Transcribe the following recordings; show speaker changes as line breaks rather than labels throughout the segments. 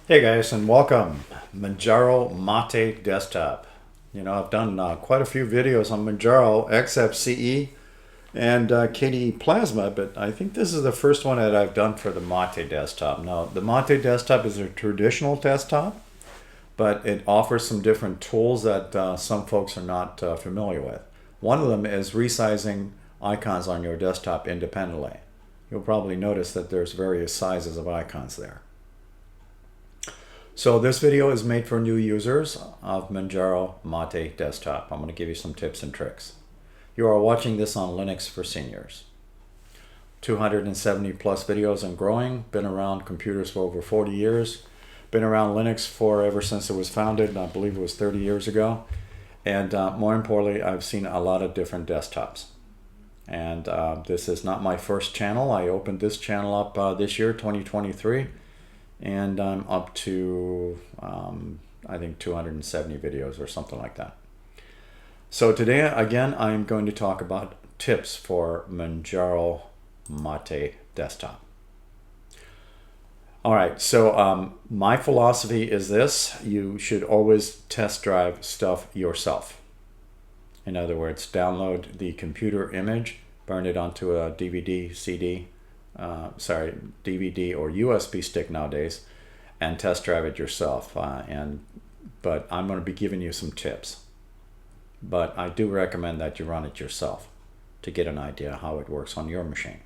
Hey guys, and welcome. Manjaro MATE desktop. I've done quite a few videos on Manjaro, XFCE, and KDE Plasma, but I think this is the first one that I've done for the MATE desktop. Now, the MATE desktop is a traditional desktop, but it offers some different tools that some folks are not familiar with. One of them is resizing icons on your desktop independently. You'll probably notice that there's various sizes of icons there. So this video is made for new users of Manjaro MATE desktop. I'm going to give you some tips and tricks. You are watching this on Linux for Seniors. 270 plus videos and growing. Been around computers for over 40 years. Been around Linux for ever since it was founded. I believe it was 30 years ago. And more importantly, I've seen a lot of different desktops. And this is not my first channel. I opened this channel up this year, 2023. And I'm up to, I think, 270 videos or something like that. So today, again, I'm going to talk about tips for Manjaro MATE desktop. All right, so my philosophy is this. You should always test drive stuff yourself. In other words, download the computer image, burn it onto a DVD, CD, DVD or USB stick nowadays, and test drive it yourself. But I'm going to be giving you some tips. But I do recommend that you run it yourself to get an idea how it works on your machine.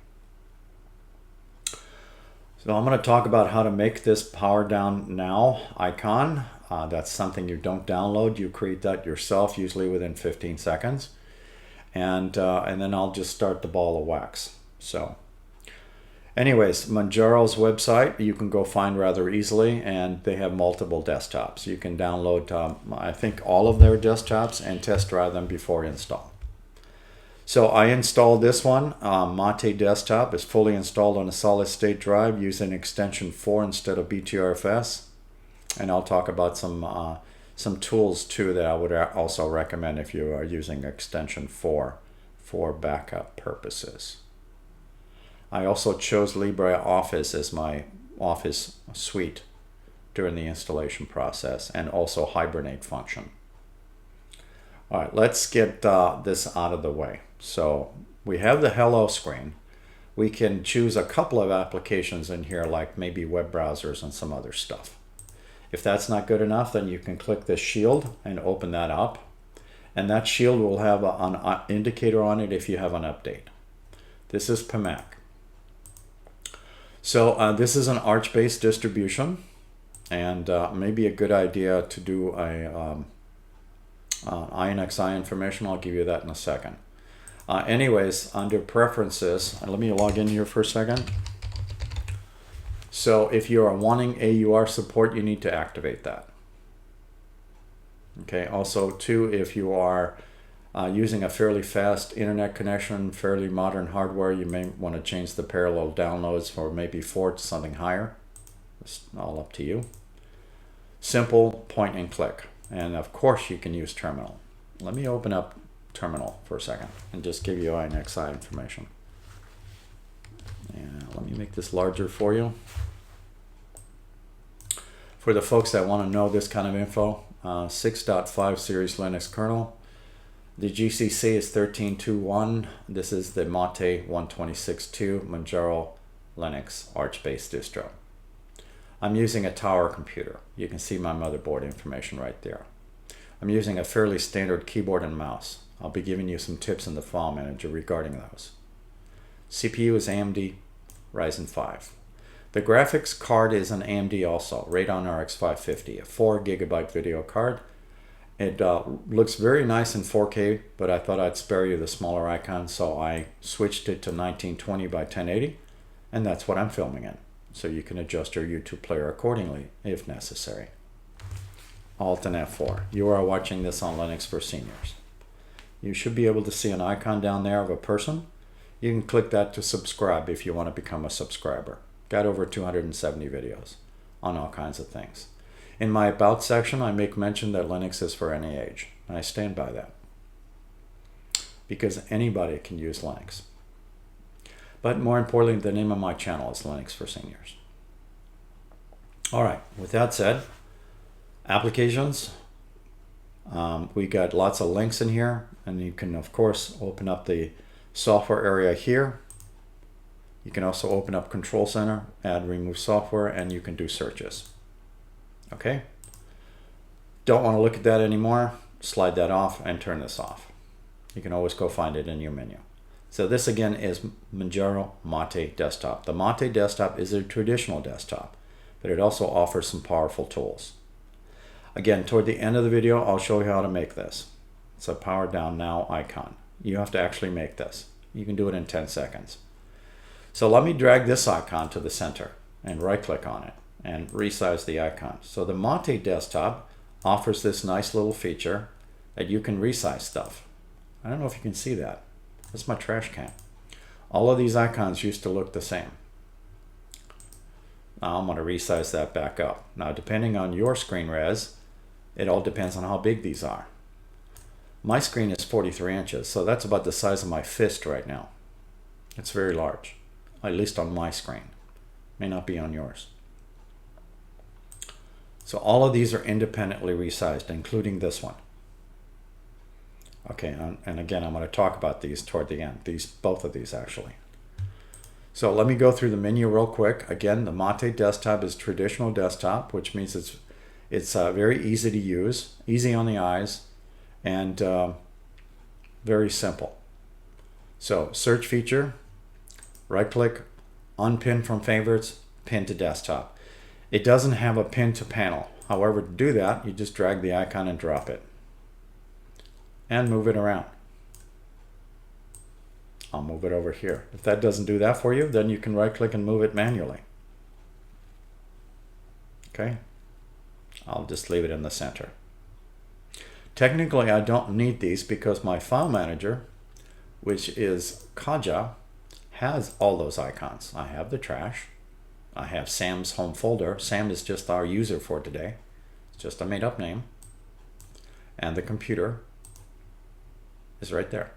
So I'm going to talk about how to make this power down now icon. That's something you don't download. You create that yourself, usually within 15 seconds. And then I'll just start the ball of wax. So anyways, Manjaro's website you can go find rather easily, and they have multiple desktops. You can download, I think, all of their desktops and test drive them before install. So I installed this one. MATE desktop is fully installed on a solid state drive using extension 4 instead of BTRFS. And I'll talk about some tools too that I would also recommend if you are using extension 4 for backup purposes. I also chose LibreOffice as my Office suite during the installation process, and also Hibernate function. All right, let's get this out of the way. So we have the hello screen. We can choose a couple of applications in here, like maybe web browsers and some other stuff. If that's not good enough, then you can click this shield and open that up. And that shield will have an indicator on it if you have an update. This is PMAC. So this is an Arch-based distribution, and maybe a good idea to do a INXI information. I'll give you that in a second. Anyways, under preferences, let me log in here for a second. So if you are wanting AUR support, you need to activate that. Okay. Also, too, if you are using a fairly fast internet connection, fairly modern hardware, you may want to change the parallel downloads for maybe 4 to something higher. It's all up to you. Simple point and click. And of course you can use terminal. Let me open up terminal for a second and just give you INXI information. And let me make this larger for you. For the folks that want to know this kind of info, 6.5 series Linux kernel. The GCC is 13.2.1. This is the MATE 126.2 Manjaro Linux Arch-based distro. I'm using a tower computer. You can see my motherboard information right there. I'm using a fairly standard keyboard and mouse. I'll be giving you some tips in the file manager regarding those. CPU is AMD Ryzen 5. The graphics card is an AMD also, Radeon RX 550, a 4 GB video card. It looks very nice in 4K, but I thought I'd spare you the smaller icon, so I switched it to 1920 by 1080, and that's what I'm filming in. So you can adjust your YouTube player accordingly if necessary. Alt and F4. You are watching this on Linux for Seniors. You should be able to see an icon down there of a person. You can click that to subscribe if you want to become a subscriber. Got over 270 videos on all kinds of things. In my About section, I make mention that Linux is for any age, and I stand by that. Because anybody can use Linux. But more importantly, the name of my channel is Linux for Seniors. All right, with that said, applications, we got lots of links in here, and you can of course open up the software area here. You can also open up Control Center, add remove software, and you can do searches. Okay, don't want to look at that anymore, slide that off and turn this off. You can always go find it in your menu. So this again is Manjaro MATE desktop. The MATE desktop is a traditional desktop, but it also offers some powerful tools. Again, toward the end of the video, I'll show you how to make this. It's a power down now icon. You have to actually make this. You can do it in 10 seconds. So let me drag this icon to the center and right click on it and resize the icon. So the MATE desktop offers this nice little feature that you can resize stuff. I don't know if you can see that. That's my trash can. All of these icons used to look the same. Now I'm going to resize that back up. Now depending on your screen res, it all depends on how big these are. My screen is 43 inches, so that's about the size of my fist right now. It's very large, at least on my screen. May not be on yours. So all of these are independently resized, including this one. Okay, and again, I'm going to talk about these toward the end, both of these actually. So let me go through the menu real quick. Again, the MATE desktop is traditional desktop, which means it's very easy to use, easy on the eyes, and very simple. So search feature, right click, unpin from favorites, pin to desktop. It doesn't have a pin to panel. However, to do that, you just drag the icon and drop it and move it around. I'll move it over here. If that doesn't do that for you, then you can right click and move it manually. Okay, I'll just leave it in the center. Technically, I don't need these because my file manager, which is Kaja, has all those icons. I have the trash. I have Sam's home folder. Sam is just our user for today. It's just a made-up name. And the computer is right there.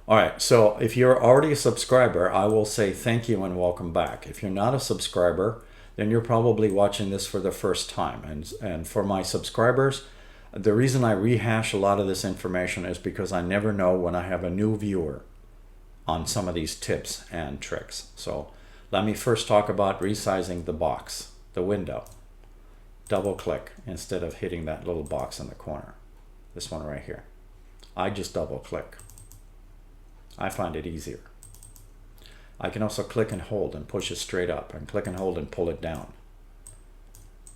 All right, so if you're already a subscriber, I will say thank you and welcome back. If you're not a subscriber, then you're probably watching this for the first time. And for my subscribers, the reason I rehash a lot of this information is because I never know when I have a new viewer on some of these tips and tricks. So let me first talk about resizing the box, the window. Double click instead of hitting that little box in the corner. This one right here. I just double click. I find it easier. I can also click and hold and push it straight up, and click and hold and pull it down.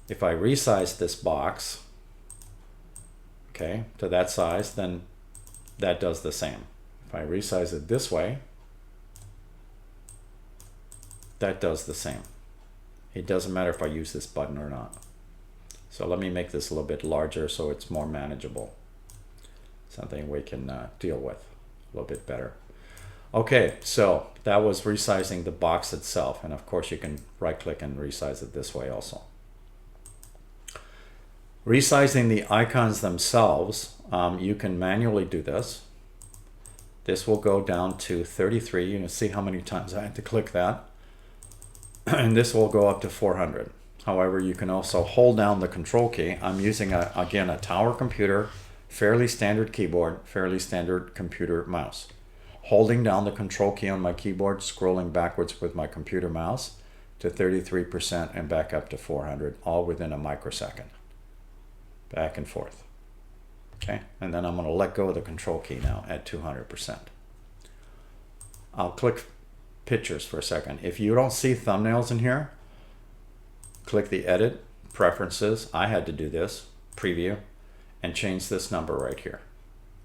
If I resize this box, okay, to that size, then that does the same. If I resize it this way, that does the same. It doesn't matter if I use this button or not. So let me make this a little bit larger so it's more manageable. Something we can deal with a little bit better. Okay, so that was resizing the box itself, and of course you can right click and resize it this way also. Resizing the icons themselves, you can manually do this. This will go down to 33. You can see how many times I had to click that. And this will go up to 400. However, you can also hold down the control key. I'm using, again, a tower computer, fairly standard keyboard, fairly standard computer mouse. Holding down the control key on my keyboard, scrolling backwards with my computer mouse to 33% and back up to 400, all within a microsecond. Back and forth. Okay, and then I'm going to let go of the control key now at 200%. I'll click pictures for a second. If you don't see thumbnails in here, click the edit, preferences. I had to do this, preview, and change this number right here.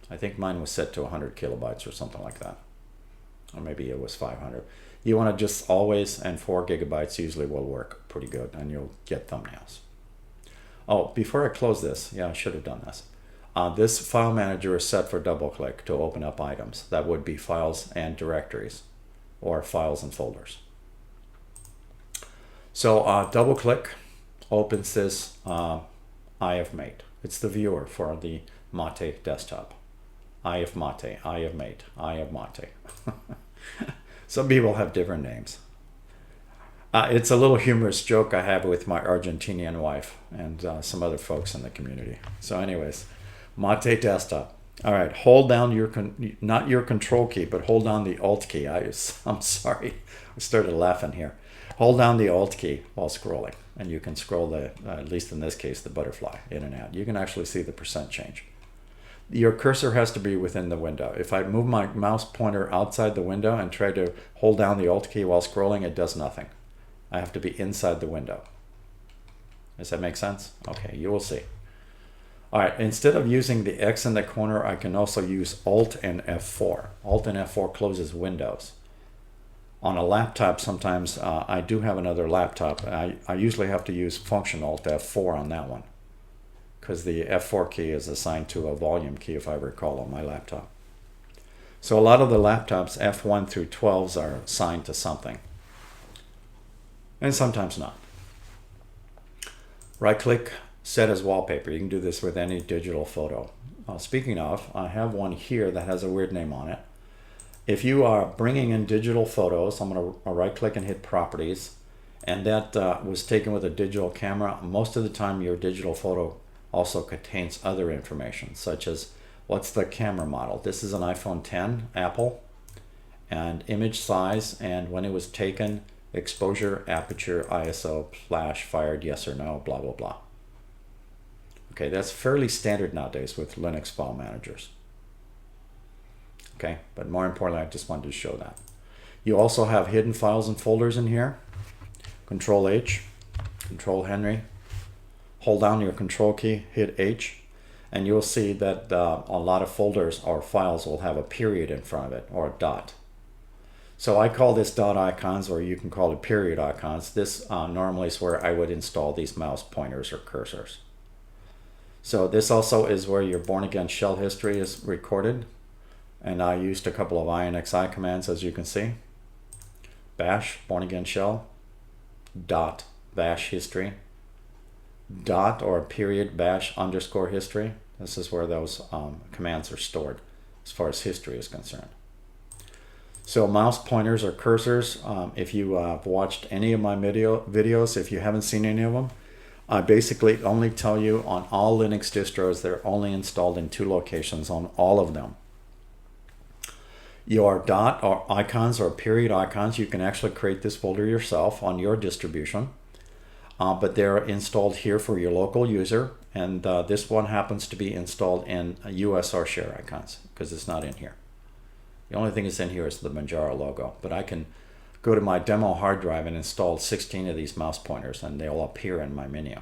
I think mine was set to 100 kilobytes or something like that. Or maybe it was 500. You want to just always, and 4 gigabytes usually will work pretty good, and you'll get thumbnails. Oh, before I close this, yeah, I should have done this. This file manager is set for double click to open up items. That would be files and directories, or files and folders. So double click opens this Eye of Mate. It's the viewer for the MATE desktop. Eye of MATE, Eye of Mate, Eye of MATE. Some people have different names. It's a little humorous joke I have with my Argentinian wife and some other folks in the community. So anyways, Mate desktop. All right, hold down your, not your control key, but hold down the Alt key. I'm sorry, I started laughing here. Hold down the Alt key while scrolling, and you can scroll the, at least in this case, the butterfly in and out. You can actually see the percent change. Your cursor has to be within the window. If I move my mouse pointer outside the window and try to hold down the Alt key while scrolling, it does nothing. I have to be inside the window. Does that make sense? Okay, you will see. All right, instead of using the X in the corner, I can also use Alt and F4. Alt and F4 closes windows. On a laptop, sometimes I do have another laptop. I usually have to use Function Alt F4 on that one, because the F4 key is assigned to a volume key, if I recall, on my laptop. So a lot of the laptops, F1 through 12s, are assigned to something, and sometimes not. Right-click, set as wallpaper. You can do this with any digital photo. Speaking of, I have one here that has a weird name on it. If you are bringing in digital photos, I'm going to right-click and hit Properties, and that was taken with a digital camera. Most of the time, your digital photo also contains other information, such as what's the camera model. This is an iPhone 10, Apple, and image size, and when it was taken, exposure, aperture, ISO, flash, fired, yes or no, blah, blah, blah. Okay, that's fairly standard nowadays with Linux file managers. Okay, but more importantly, I just wanted to show that. You also have hidden files and folders in here. Control H, Control Henry. Hold down your control key, hit H, and you'll see that a lot of folders or files will have a period in front of it, or a dot. So I call this dot icons, or you can call it period icons. This normally is where I would install these mouse pointers or cursors. So this also is where your born again shell history is recorded. And I used a couple of INXI commands, as you can see. Bash, born again shell, dot, bash history, dot or period bash underscore history. This is where those commands are stored as far as history is concerned. So mouse pointers or cursors, if you have watched any of my videos, if you haven't seen any of them, I basically only tell you on all Linux distros, they're only installed in 2 locations on all of them. Your dot or icons or period icons, you can actually create this folder yourself on your distribution, but they're installed here for your local user, and this one happens to be installed in US or share icons because it's not in here. The only thing that's in here is the Manjaro logo, but I can go to my demo hard drive and install 16 of these mouse pointers, and they'll appear in my menu,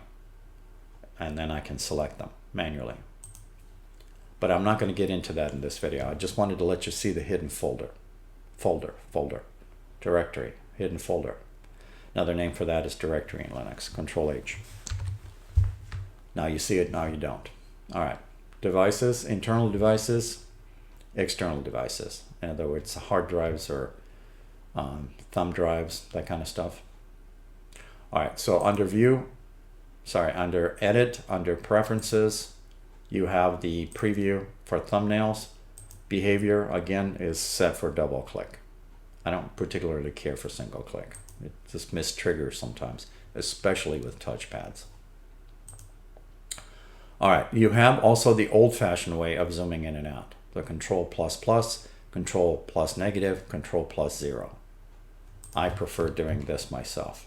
and then I can select them manually. But I'm not going to get into that in this video. I just wanted to let you see the hidden folder, directory, hidden folder. Another name for that is directory in Linux, Control H. Now you see it, now you don't. All right, devices, internal devices, external devices. In other words, hard drives or thumb drives, that kind of stuff. All right, so under under edit, under preferences, you have the preview for thumbnails. Behavior, again, is set for double click. I don't particularly care for single click. It just mistriggers sometimes, especially with touchpads. All right, you have also the old-fashioned way of zooming in and out. The Control++, Control plus negative, Control plus 0. I prefer doing this myself.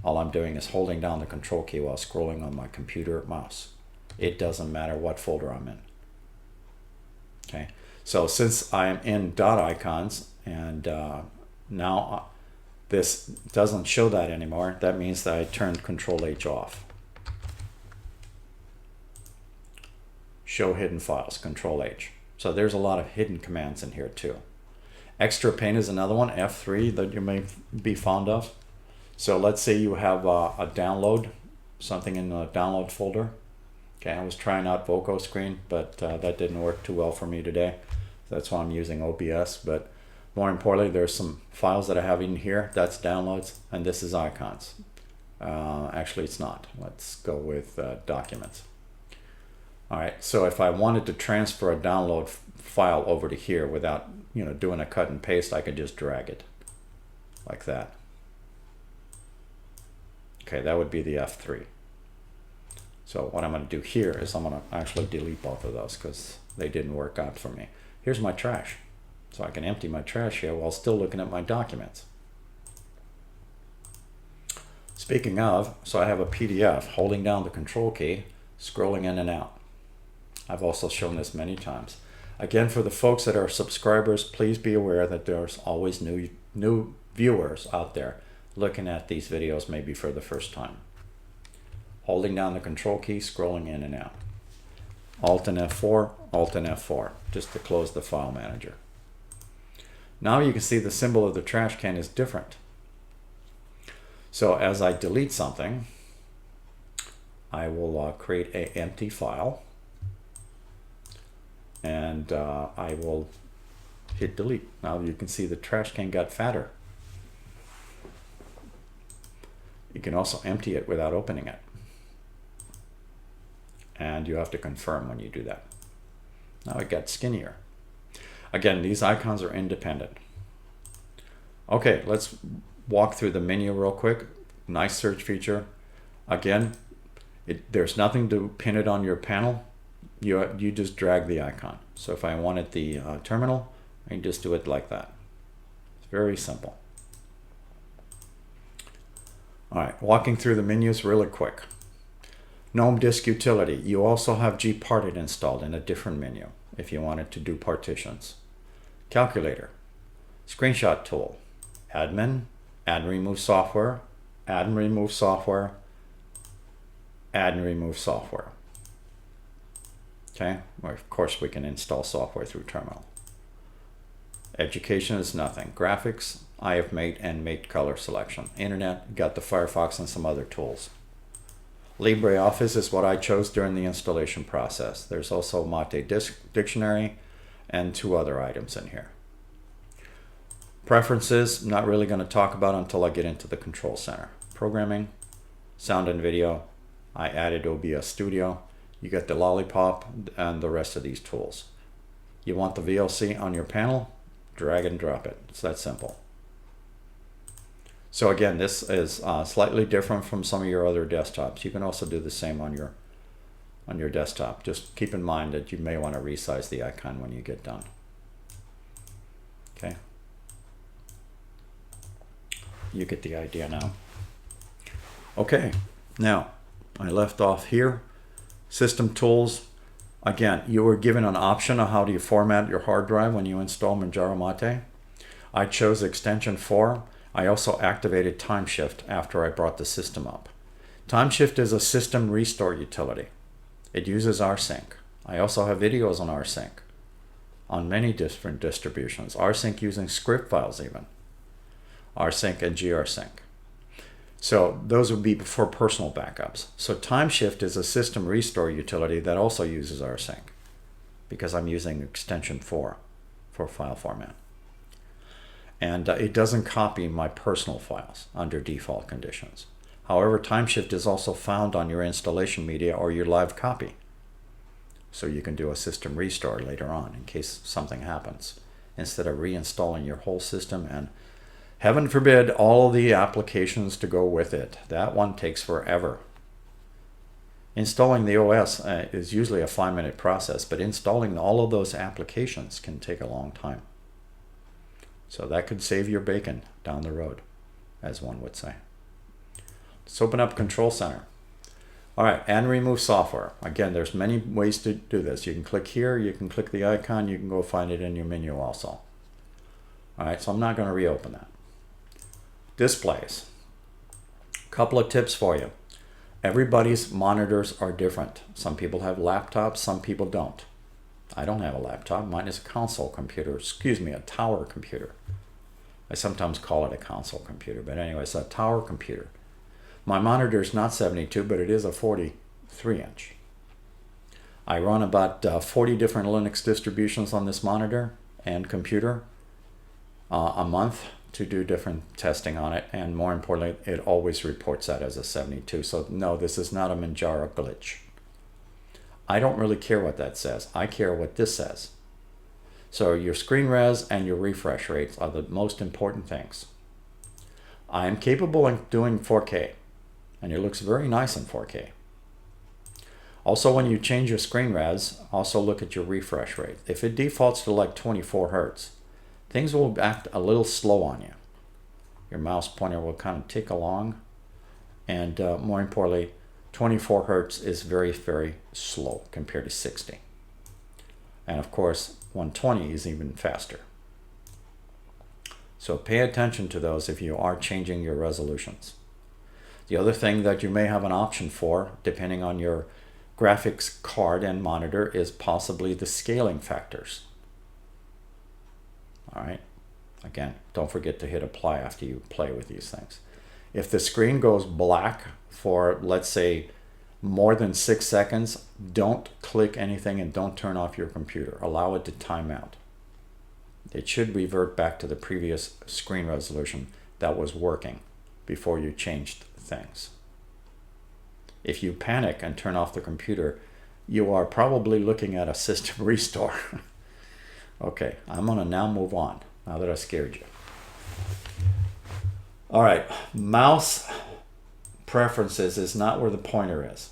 All I'm doing is holding down the Control key while scrolling on my computer mouse. It doesn't matter what folder I'm in. Okay, so since I am in dot icons and now this doesn't show that anymore, that means that I turned Control H off. Show hidden files, Control H. So there's a lot of hidden commands in here too. Extra pane is another one, F3, that you may be fond of. So let's say you have a download, something in the download folder. Okay, I was trying out Voco Screen, but that didn't work too well for me today. That's why I'm using OBS. But more importantly, there's some files that I have in here. That's downloads, and this is icons. Actually, it's not. Let's go with documents. All right, so if I wanted to transfer a download file over to here without doing a cut and paste, I could just drag it like that. Okay, that would be the F3. So what I'm going to do here is I'm going to actually delete both of those because they didn't work out for me. Here's my trash. So I can empty my trash here while still looking at my documents. Speaking of, so I have a PDF, holding down the control key, scrolling in and out. I've also shown this many times. Again, for the folks that are subscribers, please be aware that there's always new viewers out there looking at these videos maybe for the first time. Holding down the control key, scrolling in and out. Alt and F4, Alt and F4, just to close the file manager. Now you can see the symbol of the trash can is different. So as I delete something, I will create an empty file, and I will hit delete. Now you can see the trash can got fatter. You can also empty it without opening it. And you have to confirm when you do that. Now it got skinnier. Again, these icons are independent. Okay, let's walk through the menu real quick. Nice search feature. Again, there's nothing to pin it on your panel. You just drag the icon. So if I wanted the terminal, I can just do it like that. It's very simple. All right, walking through the menus really quick. GNOME Disk Utility. You also have gparted installed in a different menu if you wanted to do partitions. Calculator. Screenshot tool. Admin. Add and remove software. Add and remove software. Add and remove software. Okay, well, of course we can install software through terminal. Education is nothing. Graphics, I have Mate and Mate color selection. Internet, got the Firefox and some other tools. LibreOffice is what I chose during the installation process. There's also Mate Dictionary and 2 other items in here. Preferences, not really going to talk about until I get into the control center. Programming, sound and video, I added OBS Studio. You get the lollipop and the rest of these tools. You want the VLC on your panel, drag and drop it. It's that simple. So again, this is slightly different from some of your other desktops. You can also do the same on your desktop. Just keep in mind that you may want to resize the icon when you get done. Okay. You get the idea now. Okay, now I left off here. System tools. Again, you were given an option of how do you format your hard drive when you install Manjaro MATE. I chose extension 4. I also activated TimeShift after I brought the system up. TimeShift is a system restore utility. It uses rsync. I also have videos on rsync on many different distributions. rsync using script files even. rsync and grsync. So those would be for personal backups. So TimeShift is a system restore utility that also uses rsync because I'm using extension 4 for file format. And it doesn't copy my personal files under default conditions. However, TimeShift is also found on your installation media or your live copy. So you can do a system restore later on in case something happens, instead of reinstalling your whole system and heaven forbid all the applications to go with it. That one takes forever. Installing the OS is usually a 5-minute process, but installing all of those applications can take a long time. So that could save your bacon down the road, as one would say. Let's open up Control Center. All right, and remove software. Again, there's many ways to do this. You can click here, you can click the icon, you can go find it in your menu also. All right, so I'm not going to reopen that. Displays. Couple of tips for you. Everybody's monitors are different. Some people have laptops, some people don't. I don't have a laptop. Mine is a console computer. Excuse me, a tower computer. I sometimes call it a console computer, but anyway, it's a tower computer. My monitor is not 72, but it is a 43-inch. I run about 40 different Linux distributions on this monitor and computer a month to do different testing on it, and more importantly, it always reports that as a 72. So no, this is not a Manjaro glitch. I don't really care what that says. I care what this says. So your screen res and your refresh rates are the most important things. I am capable of doing 4K and it looks very nice in 4K. Also, when you change your screen res, also look at your refresh rate. If it defaults to like 24 Hertz, things will act a little slow on you. Your mouse pointer will kind of tick along, and more importantly, 24 Hertz is very, very slow compared to 60. And of course, 120 is even faster. So pay attention to those if you are changing your resolutions. The other thing that you may have an option for, depending on your graphics card and monitor, is possibly the scaling factors. All right. Again, don't forget to hit apply after you play with these things. If the screen goes black for, let's say, more than 6 seconds, don't click anything and don't turn off your computer. Allow it to time out. It should revert back to the previous screen resolution that was working before you changed things. If you panic and turn off the computer, you are probably looking at a system restore. Okay, I'm gonna now move on, now that I scared you. All right, mouse preferences is not where the pointer is.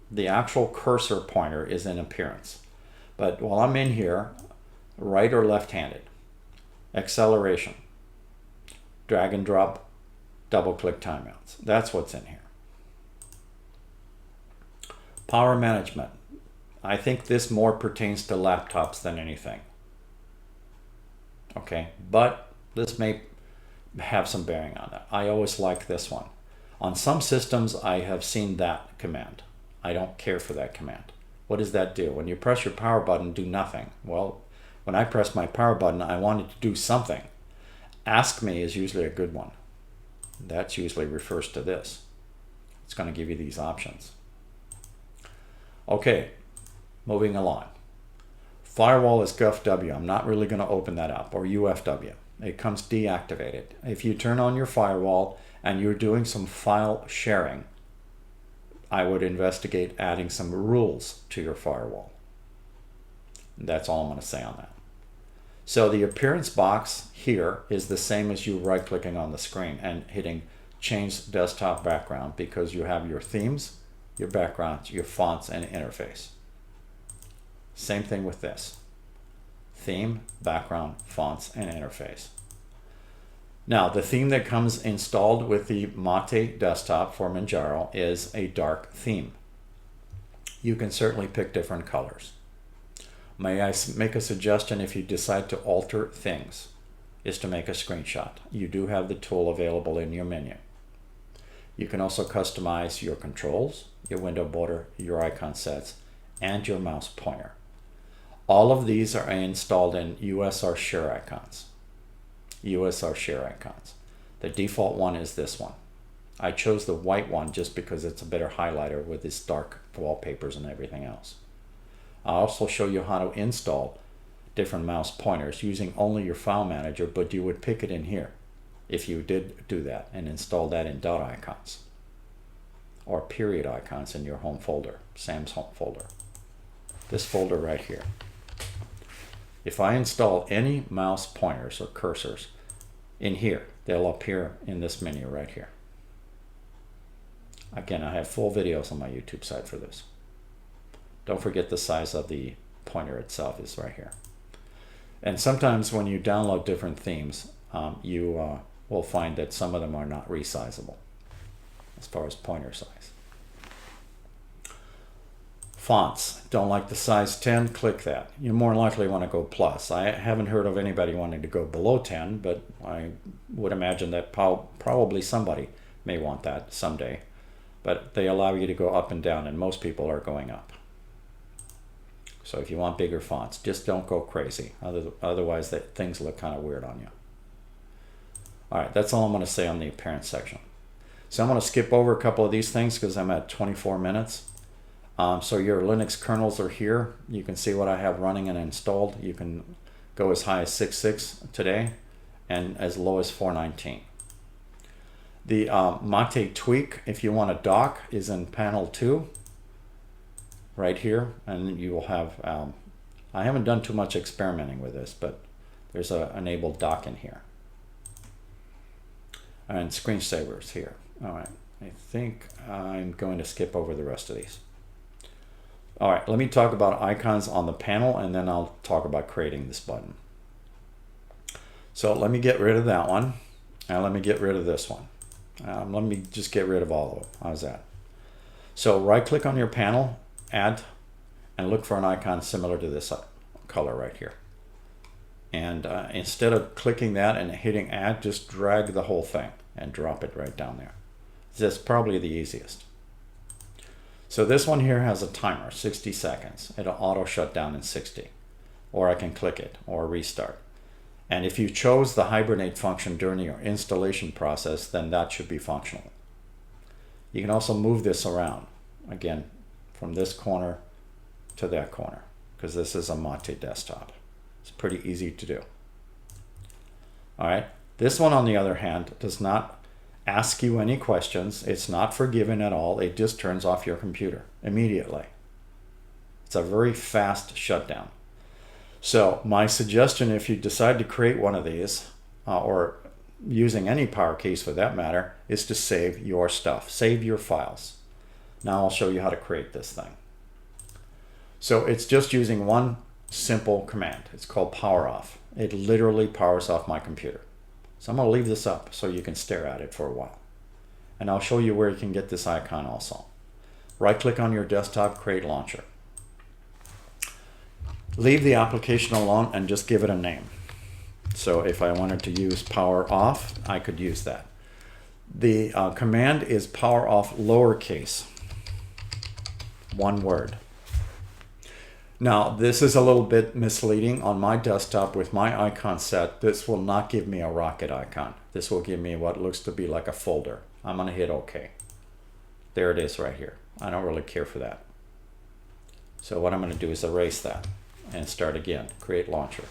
The actual cursor pointer is in appearance. But while I'm in here, right or left-handed, acceleration, drag and drop, double click timeouts. That's what's in here. Power management. I think this more pertains to laptops than anything. Okay, but this may have some bearing on that. I always like this one. On some systems, I have seen that command. I don't care for that command. What does that do? When you press your power button, do nothing. Well, when I press my power button, I wanted to do something. Ask me is usually a good one. That usually refers to this. It's going to give you these options. Okay, moving along. Firewall is GovW. I'm not really going to open that up, or UFW. It comes deactivated. If you turn on your firewall and you're doing some file sharing, I would investigate adding some rules to your firewall. That's all I'm going to say on that. So the appearance box here is the same as you right-clicking on the screen and hitting change desktop background, because you have your themes, your backgrounds, your fonts, and interface. Same thing with this. Theme, background, fonts, and interface. Now, the theme that comes installed with the Mate desktop for Manjaro is a dark theme. You can certainly pick different colors. May I make a suggestion if you decide to alter things, is to make a screenshot. You do have the tool available in your menu. You can also customize your controls, your window border, your icon sets, and your mouse pointer. All of these are installed in USR Share Icons. USR Share Icons. The default one is this one. I chose the white one just because it's a better highlighter with its dark wallpapers and everything else. I'll also show you how to install different mouse pointers using only your file manager, but you would pick it in here if you did do that and install that in dot icons or period icons in your home folder, Sam's home folder. This folder right here. If I install any mouse pointers or cursors in here, they'll appear in this menu right here. Again, I have full videos on my YouTube site for this. Don't forget the size of the pointer itself is right here. And sometimes when you download different themes, you will find that some of them are not resizable as far as pointer size. Fonts. Don't like the size 10? Click that. You more likely want to go plus. I haven't heard of anybody wanting to go below 10, but I would imagine that probably somebody may want that someday. But they allow you to go up and down, and most people are going up. So if you want bigger fonts, just don't go crazy. Otherwise, things look kind of weird on you. All right, that's all I'm going to say on the appearance section. So I'm going to skip over a couple of these things because I'm at 24 minutes. So your Linux kernels are here. You can see what I have running and installed. You can go as high as 6.6 today and as low as 4.19. The Mate tweak, if you want a dock, is in panel 2 right here, and you will have I haven't done too much experimenting with this, but there's a enabled dock in here and screensavers here. All right, I think I'm going to skip over the rest of these. All right, let me talk about icons on the panel, and then I'll talk about creating this button. So let me get rid of that one, and let me get rid of this one. Let me just get rid of all of them. How's that? So right click on your panel, add, and look for an icon similar to this color right here. And instead of clicking that and hitting add, just drag the whole thing and drop it right down there. That's probably the easiest. So this one here has a timer, 60 seconds. It'll auto shut down in 60. Or I can click it or restart. And if you chose the hibernate function during your installation process, then that should be functional. You can also move this around, again, from this corner to that corner, because this is a Mate desktop. It's pretty easy to do. All right, this one on the other hand does not ask you any questions. It's not forgiven at all. It just turns off your computer immediately. It's a very fast shutdown. So my suggestion, if you decide to create one of these, or using any power keys for that matter, is to save your stuff, save your files. Now I'll show you how to create this thing. So it's just using one simple command. It's called power off. It literally powers off my computer. So I'm going to leave this up so you can stare at it for a while. And I'll show you where you can get this icon also. Right click on your desktop, create launcher. Leave the application alone and just give it a name. So if I wanted to use power off, I could use that. The command is power off lowercase, one word. Now this is a little bit misleading. On my desktop with my icon set, this will not give me a rocket icon. This will give me what looks to be like a folder. I'm going to hit OK. There it is right here. I don't really care for that. So what I'm going to do is erase that and start again. Create launcher.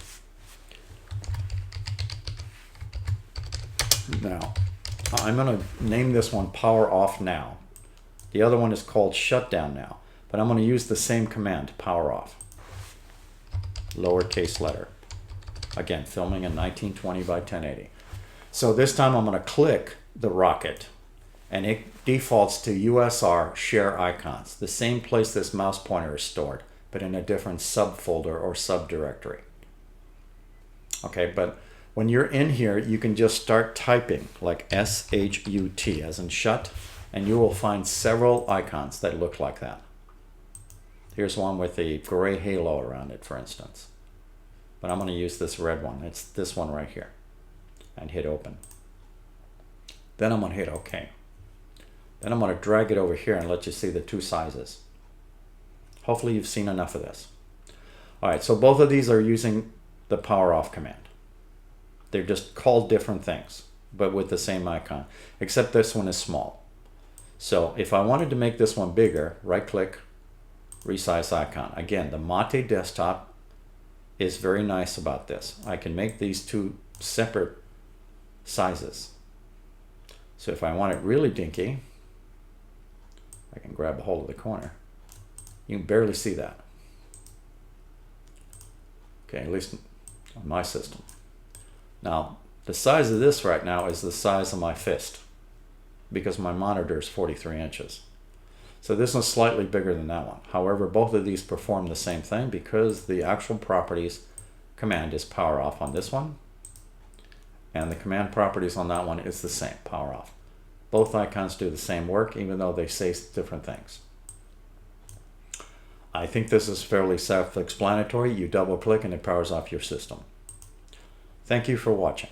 Now I'm going to name this one power off now. The other one is called shutdown now, but I'm going to use the same command, power off. Lowercase letter. Again, filming in 1920 by 1080. So this time I'm going to click the rocket and it defaults to USR share icons, the same place this mouse pointer is stored, but in a different subfolder or subdirectory. Okay, but when you're in here, you can just start typing like S-H-U-T as in shut, and you will find several icons that look like that. Here's one with a gray halo around it, for instance. But I'm going to use this red one. It's this one right here. And hit open. Then I'm going to hit OK. Then I'm going to drag it over here and let you see the two sizes. Hopefully you've seen enough of this. All right, so both of these are using the power off command. They're just called different things, but with the same icon, except this one is small. So if I wanted to make this one bigger, right click, resize icon. Again, the Mate desktop is very nice about this. I can make these two separate sizes. So if I want it really dinky, I can grab a hold of the corner. You can barely see that. Okay, at least on my system. Now, the size of this right now is the size of my fist because my monitor is 43 inches. So this one's slightly bigger than that one. However, both of these perform the same thing because the actual properties command is power off on this one, and the command properties on that one is the same, power off. Both icons do the same work, even though they say different things. I think this is fairly self-explanatory. You double click and it powers off your system. Thank you for watching.